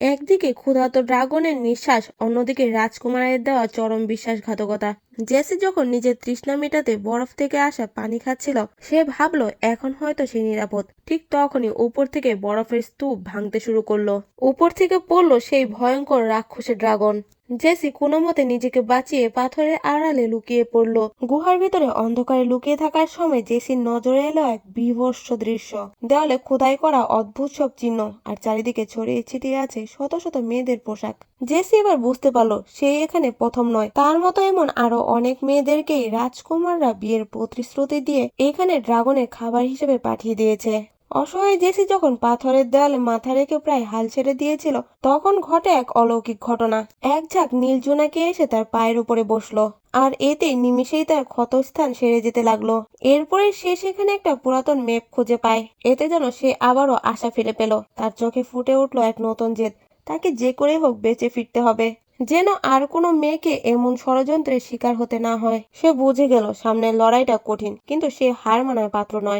একদিকে ক্ষুধার্ত ড্রাগনের নিঃশ্বাস, অন্যদিকে রাজকুমারের দেওয়া চরম বিশ্বাসঘাতকতা। জেসি যখন নিজের তৃষ্ণা মেটাতে বরফ থেকে আসা পানি খাচ্ছিল, সে ভাবলো এখন হয়তো সে নিরাপদ। ঠিক তখনই উপর থেকে বরফের স্তূপ ভাঙতে শুরু করলো। উপর থেকে পড়লো সেই ভয়ঙ্কর রাক্ষসের ড্রাগন। জেসি কোনো মতে নিজেকে বাঁচিয়ে পাথরের আড়ালে লুকিয়ে পড়লো। গুহার ভিতরে অন্ধকারে লুকিয়ে থাকার সময় জেসির নজরে এলো এক বীভৎস দৃশ্য। দেওয়ালে খোদাই করা অদ্ভুত সব চিহ্ন, আর চারিদিকে ছড়িয়ে ছিটিয়ে আছে শত শত মেয়েদের পোশাক। জেসি এবার বুঝতে পারলো সে এখানে প্রথম নয়। তার মতো এমন আরো অনেক মেয়েদেরকেই রাজকুমাররা বিয়ের প্রতিশ্রুতি দিয়ে এখানে ড্রাগনের খাবার হিসেবে পাঠিয়ে দিয়েছে। অসহায় জেসি যখন পাথরের দেওয়ালে মাথা রেখে প্রায় হাল ছেড়ে দিয়েছিল, তখন ঘটে এক অলৌকিক ঘটনা। এক ঝাঁক নীল জোনাকি এসে তার পায়ের উপরে বসলো, আর এতে নিমিষেই তার ক্ষতস্থান সেরে যেতে লাগলো। এরপরে সে সেখানে একটা পুরাতন ম্যাপ খুঁজে পায়। এতে যেন সে আবারও আশা ফিরে পেল। তার চোখে ফুটে উঠলো এক নতুন জেদ। তাকে যে করে হোক বেঁচে ফিরতে হবে, যেন আর কোনো মেয়েকে এমন ষড়যন্ত্রের শিকার হতে না হয়। সে বুঝে গেল সামনের লড়াইটা কঠিন, কিন্তু সে হার মানার পাত্র নয়।